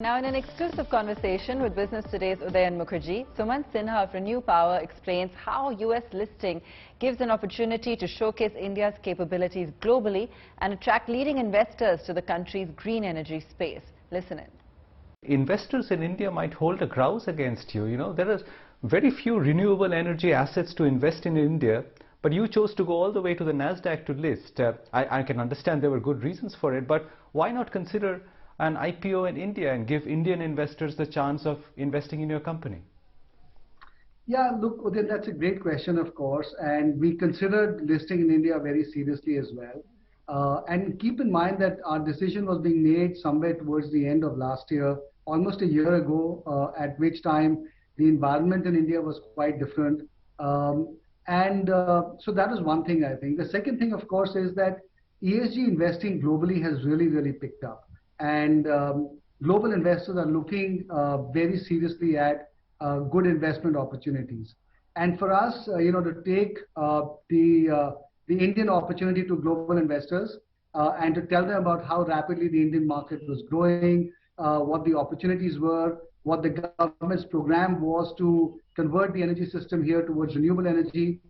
Now, in an exclusive conversation with Business Today's Udayan Mukherjee, Sumant Sinha of Renew Power explains how US listing gives an opportunity to showcase India's capabilities globally and attract leading investors to the country's green energy space. Listen in. Investors in India might hold a grouse against you. There are very few renewable energy assets to invest in India, but you chose to go all the way to the NASDAQ to list. I can understand there were good reasons for it, but why not consider an IPO in India and give Indian investors the chance of investing in your company? Yeah, look, Udayan, that's a great question, of course, and we considered listing in India very seriously as well. And keep in mind that our decision was being made somewhere towards the end of last year, almost a year ago, at which time the environment in India was quite different. So that is one thing, I think. The second thing, of course, is that ESG investing globally has really picked up. And global investors are looking very seriously at good investment opportunities. And for us, to take the Indian opportunity to global investors and to tell them about how rapidly the Indian market was growing, what the opportunities were, what the government's program was to convert the energy system here towards renewable energy,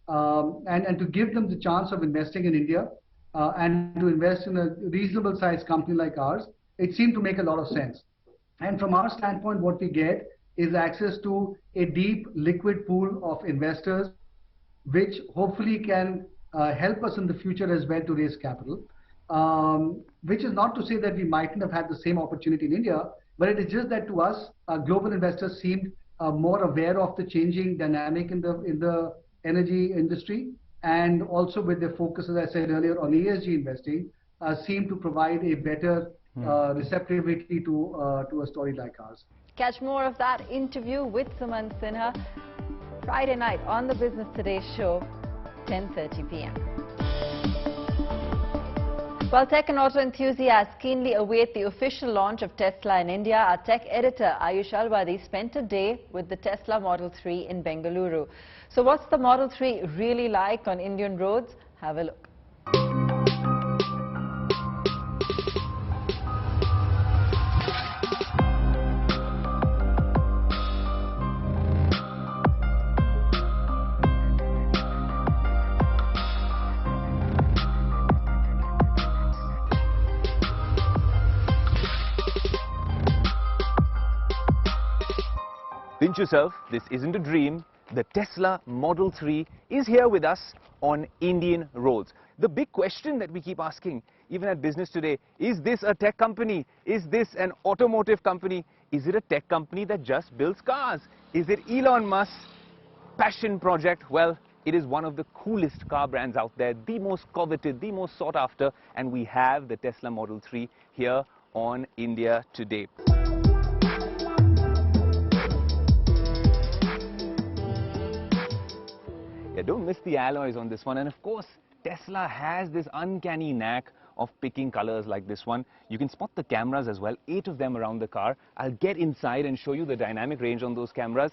and to give them the chance of investing in India and to invest in a reasonable sized company like ours, it seemed to make a lot of sense. And from our standpoint, what we get is access to a deep liquid pool of investors, which hopefully can help us in the future as well to raise capital, which is not to say that we mightn't have had the same opportunity in India, but it is just that to us, global investors seemed more aware of the changing dynamic in the energy industry, and also with their focus, as I said earlier, on ESG investing, seem to provide a better receptivity to a story like ours. Catch more of that interview with Sumant Sinha Friday night on the Business Today show, 10:30 p.m. While tech and auto enthusiasts keenly await the official launch of Tesla in India, our tech editor Ayush Alwadi spent a day with the Tesla Model 3 in Bengaluru. So what's the Model 3 really like on Indian roads? Have a look. Pinch yourself, this isn't a dream. The Tesla Model 3 is here with us on Indian roads. The big question that we keep asking, even at Business Today, is this a tech company? Is this an automotive company? Is it a tech company that just builds cars? Is it Elon Musk's passion project? Well, it is one of the coolest car brands out there, the most coveted, the most sought after, and we have the Tesla Model 3 here on India Today. Yeah, don't miss the alloys on this one. And of course, Tesla has this uncanny knack of picking colors like this one. You can spot the cameras as well, 8 of them around the car. I'll get inside and show you the dynamic range on those cameras.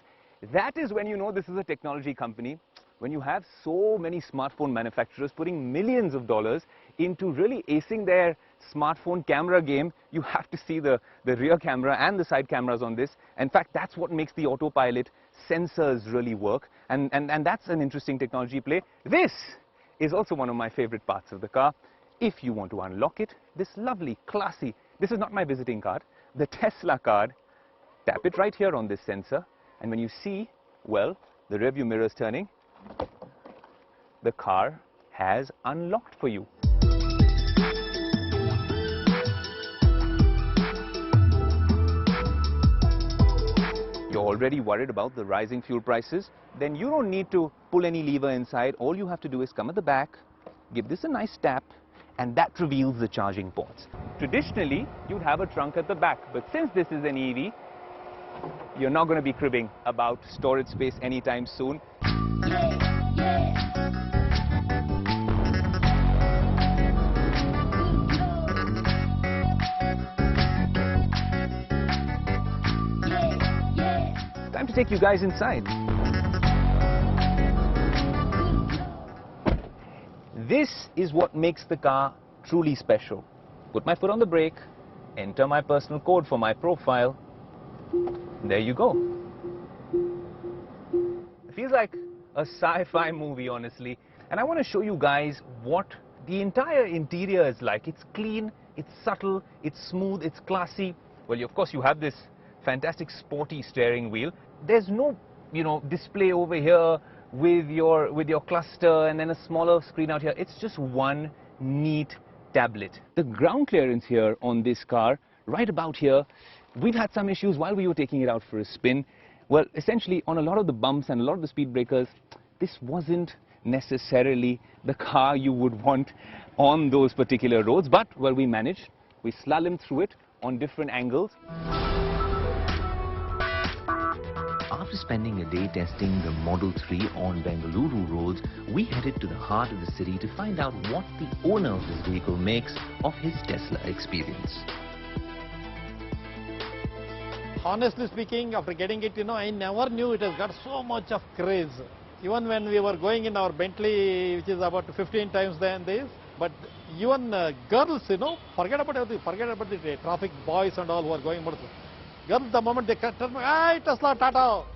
That is when you know this is a technology company. When you have so many smartphone manufacturers putting millions of dollars into really acing their smartphone camera game, you have to see the rear camera and the side cameras on this. In fact, that's what makes the autopilot sensors really work, and that's an interesting technology play. This is also one of my favorite parts of the car. If you want to unlock it, this lovely, classy, this is not my visiting card, the Tesla card, tap it right here on this sensor, and when you see, well, the rear view mirror is turning, the car has unlocked for you. You're already worried about the rising fuel prices, then you don't need to pull any lever inside. All you have to do is come at the back, give this a nice tap, and that reveals the charging ports. Traditionally, you'd have a trunk at the back, but since this is an EV, you're not going to be cribbing about storage space anytime soon. Time to take you guys inside. This is what makes the car truly special. Put my foot on the brake, enter my personal code for my profile. There you go. It feels like a sci-fi movie, honestly. And I want to show you guys what the entire interior is like. It's clean, it's subtle, it's smooth, it's classy. Well, of course, you have this fantastic sporty steering wheel. There's no, display over here with your cluster and then a smaller screen out here. It's just one neat tablet. The ground clearance here on this car, right about here, we've had some issues while we were taking it out for a spin. Well, essentially, on a lot of the bumps and a lot of the speed breakers, this wasn't necessarily the car you would want on those particular roads. But, well, we managed. We slalomed through it on different angles. After spending a day testing the Model 3 on Bengaluru roads, we headed to the heart of the city to find out what the owner of this vehicle makes of his Tesla experience. Honestly speaking, after getting it, I never knew it has got so much of craze. Even when we were going in our Bentley, which is about 15 times than this, but even girls, forget about everything, forget about the traffic boys and all who are going. Girls, the moment they cut, hey, Tesla, Tata.